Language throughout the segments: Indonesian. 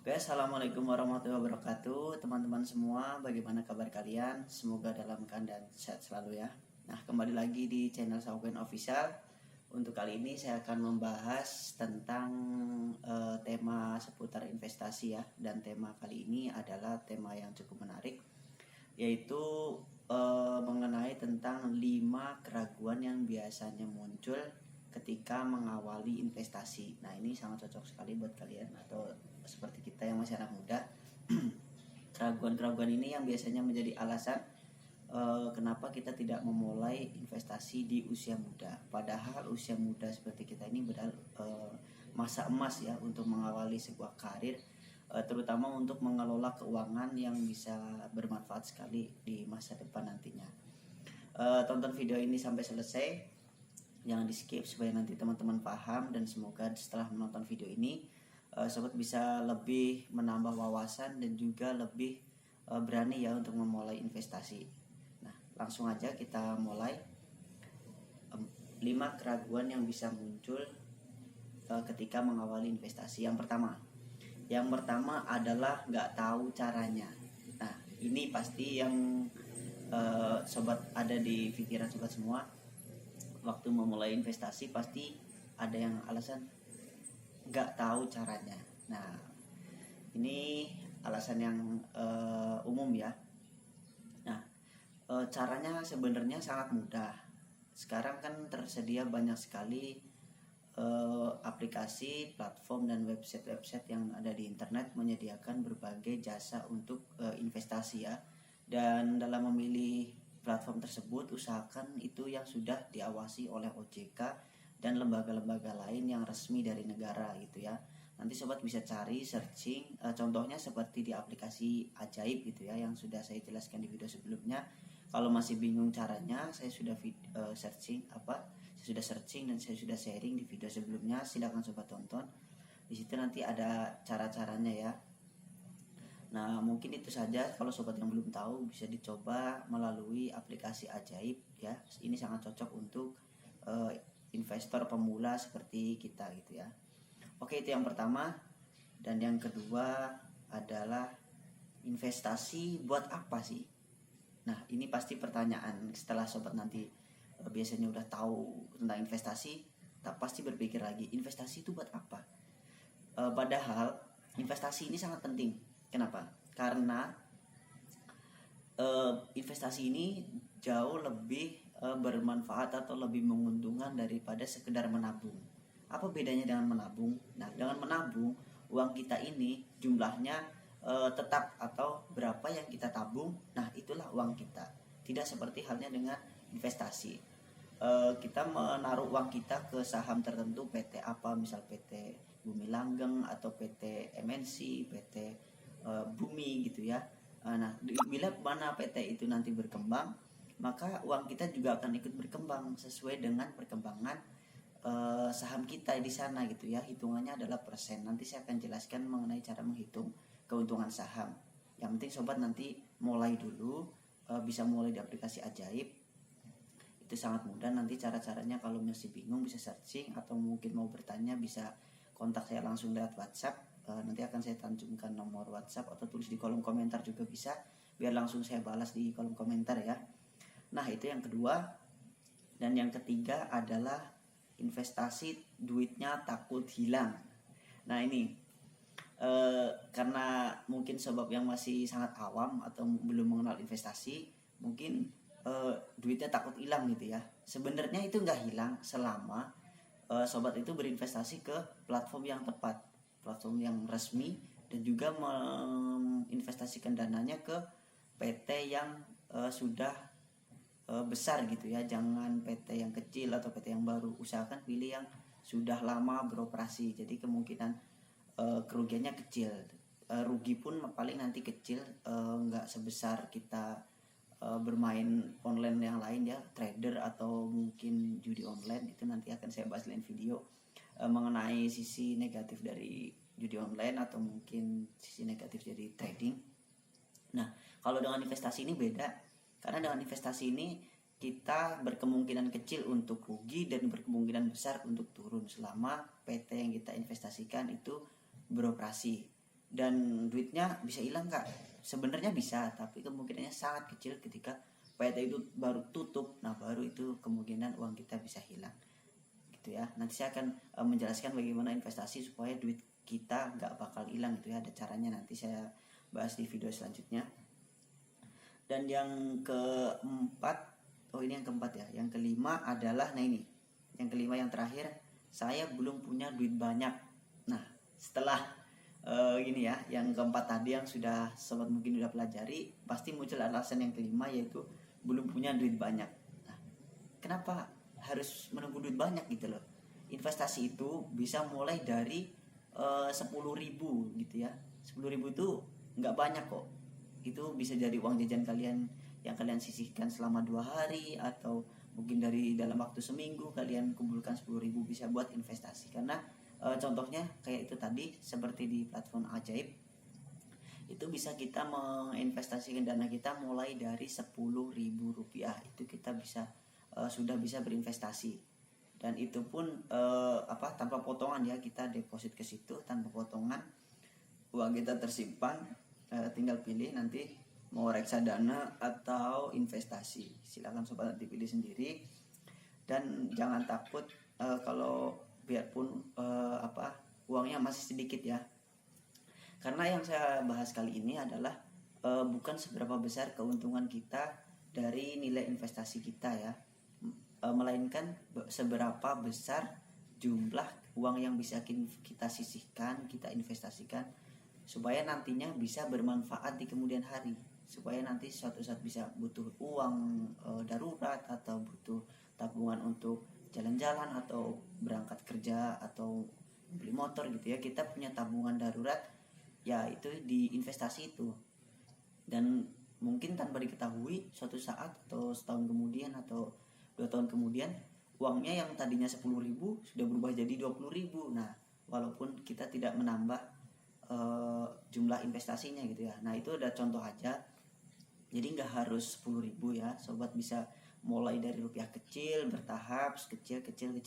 Oke, assalamualaikum warahmatullahi wabarakatuh, teman-teman semua. Bagaimana kabar kalian? Semoga dalam keadaan sehat selalu ya. Nah, kembali lagi di channel Sauken Official. Untuk kali ini saya akan membahas tentang tema seputar investasi ya. Dan tema kali ini adalah tema yang cukup menarik, yaitu mengenai tentang 5 keraguan yang biasanya muncul ketika mengawali investasi. Nah, ini sangat cocok sekali buat kalian atau seperti kita yang masih anak muda. Keraguan-keraguan ini yang biasanya menjadi alasan kenapa kita tidak memulai investasi di usia muda. Padahal usia muda seperti kita ini benar masa emas ya untuk mengawali sebuah karir, terutama untuk mengelola keuangan yang bisa bermanfaat sekali di masa depan nantinya. Tonton video ini sampai selesai, jangan di skip supaya nanti teman-teman paham, dan semoga setelah menonton video ini sobat bisa lebih menambah wawasan dan juga lebih berani ya untuk memulai investasi. Nah, langsung aja kita mulai. 5 keraguan yang bisa muncul ketika mengawali investasi. Yang pertama adalah nggak tahu caranya. Nah, ini pasti yang sobat ada di pikiran sobat semua. Waktu memulai investasi pasti ada yang alasan nggak tahu caranya. Nah, ini alasan yang umum ya. Nah, caranya sebenarnya sangat mudah. Sekarang kan tersedia banyak sekali aplikasi, platform, dan website yang ada di internet menyediakan berbagai jasa untuk investasi ya. Dan dalam memilih platform tersebut, usahakan itu yang sudah diawasi oleh OJK dan lembaga-lembaga lain yang resmi dari negara gitu ya. Nanti sobat bisa cari, searching, contohnya seperti di aplikasi Ajaib gitu ya, yang sudah saya jelaskan di video sebelumnya. Kalau masih bingung caranya, saya sudah searching dan saya sudah sharing di video sebelumnya. Silakan sobat tonton. Di situ nanti ada cara-caranya ya. Nah, mungkin itu saja. Kalau sobat yang belum tahu, bisa dicoba melalui aplikasi Ajaib ya. Ini sangat cocok untuk investor pemula seperti kita gitu ya. Oke, itu yang pertama. Dan yang kedua adalah investasi buat apa sih? Nah, ini pasti pertanyaan setelah sobat nanti biasanya udah tahu tentang investasi, tak pasti berpikir lagi, investasi itu buat apa? Padahal investasi ini sangat penting. Kenapa? Karena investasi ini jauh lebih bermanfaat atau lebih menguntungkan daripada sekedar menabung. Apa bedanya dengan menabung? Nah, dengan menabung, uang kita ini jumlahnya tetap atau berapa yang kita tabung, nah itulah uang kita. Tidak seperti halnya dengan investasi. Kita menaruh uang kita ke saham tertentu, PT apa, misal PT Bumi Langgeng atau PT MNC, PT Bumi gitu ya. Nah, bila mana PT itu nanti berkembang, maka uang kita juga akan ikut berkembang sesuai dengan perkembangan saham kita di sana gitu ya. Hitungannya adalah persen. Nanti saya akan jelaskan mengenai cara menghitung keuntungan saham. Yang penting sobat nanti mulai dulu, bisa mulai di aplikasi Ajaib. Itu sangat mudah. Nanti cara-caranya kalau masih bingung bisa searching, atau mungkin mau bertanya bisa kontak saya langsung lewat WhatsApp. Nanti akan saya cantumkan nomor WhatsApp atau tulis di kolom komentar juga bisa, biar langsung saya balas di kolom komentar ya. Nah, itu yang kedua. Dan yang ketiga adalah investasi duitnya takut hilang. Nah, ini karena mungkin sebab yang masih sangat awam atau belum mengenal investasi, mungkin duitnya takut hilang gitu ya. Sebenarnya itu nggak hilang selama sobat itu berinvestasi ke platform yang tepat, platform yang resmi, dan juga menginvestasikan dananya ke PT yang sudah besar gitu ya. Jangan PT yang kecil atau PT yang baru. Usahakan pilih yang sudah lama beroperasi. Jadi kemungkinan kerugiannya kecil. Rugi pun paling nanti kecil, nggak sebesar kita bermain online yang lain ya, trader atau mungkin judi online. Itu nanti akan saya bahas lain video mengenai sisi negatif dari judi online atau mungkin sisi negatif dari trading. Nah, kalau dengan investasi ini beda, karena dengan investasi ini kita berkemungkinan kecil untuk rugi dan berkemungkinan besar untuk turun selama PT yang kita investasikan itu beroperasi. dan duitnya bisa hilang Kak. Sebenarnya bisa, tapi kemungkinannya sangat kecil ketika PT itu baru tutup. Nah, baru itu kemungkinan uang kita bisa hilang. Gitu ya. Nanti saya akan menjelaskan bagaimana investasi supaya duit kita nggak bakal hilang itu ya. Ada caranya, nanti saya bahas di video selanjutnya. Dan yang keempat, ini yang keempat ya. Yang kelima adalah, nah ini. Yang kelima yang terakhir, saya belum punya duit banyak. Nah, setelah gini ya, yang keempat tadi yang sudah sobat mungkin udah pelajari, pasti muncul alasan yang kelima, yaitu belum punya duit banyak. Nah, kenapa harus menunggu duit banyak gitu loh? Investasi itu bisa mulai dari 10.000 gitu ya. 10.000 itu nggak banyak kok. Itu bisa jadi uang jajan kalian yang kalian sisihkan selama 2 hari, atau mungkin dari dalam waktu seminggu kalian kumpulkan 10.000 bisa buat investasi. Karena contohnya kayak itu tadi, seperti di platform Ajaib, itu bisa kita menginvestasikan dana kita mulai dari 10.000 rupiah. Itu kita bisa sudah bisa berinvestasi, dan itu pun tanpa potongan ya. Kita deposit ke situ tanpa potongan, uang kita tersimpan, tinggal pilih nanti mau reksadana atau investasi. Silakan sobat nanti pilih sendiri, dan jangan takut kalau biarpun uangnya masih sedikit ya. Karena yang saya bahas kali ini adalah bukan seberapa besar keuntungan kita dari nilai investasi kita ya, melainkan seberapa besar jumlah uang yang bisa kita sisihkan, kita investasikan, supaya nantinya bisa bermanfaat di kemudian hari, supaya nanti suatu saat bisa butuh uang darurat, atau butuh tabungan untuk jalan-jalan atau berangkat kerja atau beli motor gitu ya. Kita punya tabungan darurat ya, itu di investasi itu. Dan mungkin tanpa diketahui, suatu saat atau setahun kemudian atau 2 tahun kemudian, uangnya yang tadinya 10.000 sudah berubah jadi 20.000. Nah, walaupun kita tidak menambah jumlah investasinya gitu ya. Nah, itu ada contoh aja. Jadi nggak harus 10.000 ya, sobat bisa mulai dari rupiah kecil, bertahap, kecil,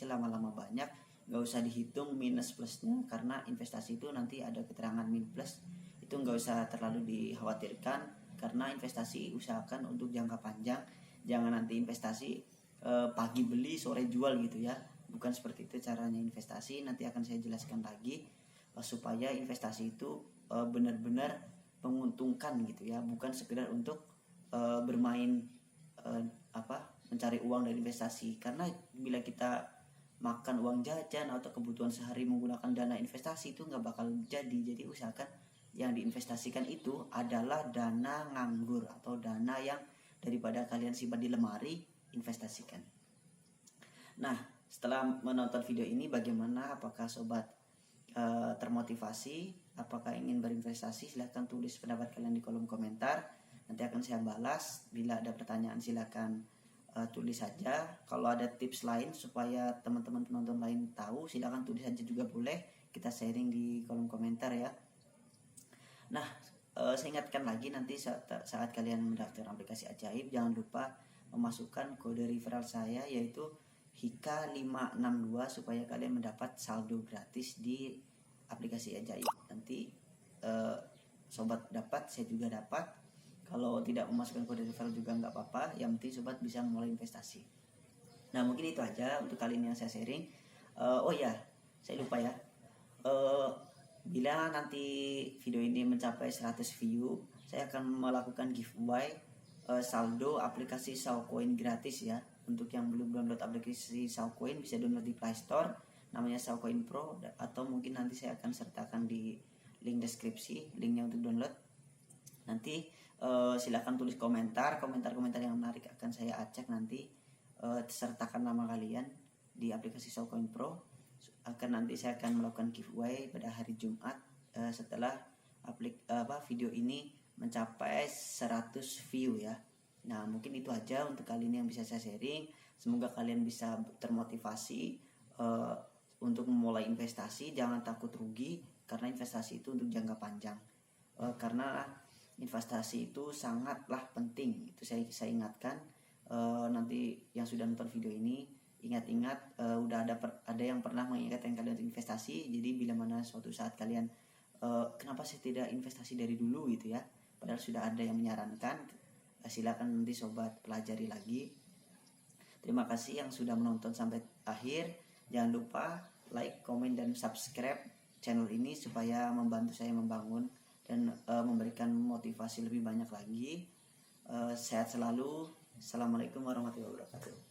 lama-lama banyak. Nggak usah dihitung minus plusnya, karena investasi itu nanti ada keterangan minus plus. Itu nggak usah terlalu dikhawatirkan, karena investasi usahakan untuk jangka panjang. Jangan nanti investasi pagi beli sore jual gitu ya. Bukan seperti itu caranya investasi. Nanti akan saya jelaskan lagi supaya investasi itu benar-benar menguntungkan gitu ya, bukan sekedar untuk bermain mencari uang dari investasi. Karena bila kita makan uang jajan atau kebutuhan sehari menggunakan dana investasi, itu nggak bakal jadi. Jadi usahakan yang diinvestasikan itu adalah dana nganggur, atau dana yang daripada kalian simpan di lemari, investasikan. Nah, setelah menonton video ini bagaimana? Apakah sobat termotivasi? Apakah ingin berinvestasi? Silahkan tulis pendapat kalian di kolom komentar. Nanti akan saya balas. Bila ada pertanyaan silahkan tulis saja. Kalau ada tips lain supaya teman-teman penonton lain tahu, silahkan tulis saja juga boleh. Kita sharing di kolom komentar ya. Nah, saya ingatkan lagi, nanti saat kalian mendaftar aplikasi Ajaib, jangan lupa memasukkan kode referral saya, yaitu HIKA562, supaya kalian mendapat saldo gratis di aplikasi Ajaib. Nanti sobat dapat, saya juga dapat. Kalau tidak memasukkan kode referral juga nggak apa-apa, yang penting sobat bisa mulai investasi. Nah, mungkin itu aja untuk kali ini yang saya sharing. Oh ya, saya lupa ya, bila nanti video ini mencapai 100 view, saya akan melakukan giveaway saldo aplikasi Showcoin gratis ya. Untuk yang belum download aplikasi Showcoin, bisa download di Play Store, namanya Showcoin Pro, atau mungkin nanti saya akan sertakan di link deskripsi linknya untuk download. Nanti silahkan tulis komentar yang menarik, akan saya acak nanti. Sertakan nama kalian di aplikasi Showcoin Pro. Nanti saya akan melakukan giveaway pada hari Jumat setelah video ini mencapai 100 view ya. Nah, mungkin itu aja untuk kali ini yang bisa saya sharing. Semoga kalian bisa termotivasi untuk memulai investasi. Jangan takut rugi, karena investasi itu untuk jangka panjang. Karena investasi itu sangatlah penting. Itu saya ingatkan. Nanti yang sudah nonton video ini, ingat-ingat, udah ada yang pernah mengingatkan kalian untuk investasi. Jadi bila mana suatu saat kalian kenapa saya tidak investasi dari dulu gitu ya, padahal sudah ada yang menyarankan. Silakan nanti sobat pelajari lagi. Terima kasih yang sudah menonton sampai akhir. Jangan lupa like, komen, dan subscribe channel ini supaya membantu saya membangun dan memberikan motivasi lebih banyak lagi. Sehat selalu. Assalamualaikum warahmatullahi wabarakatuh.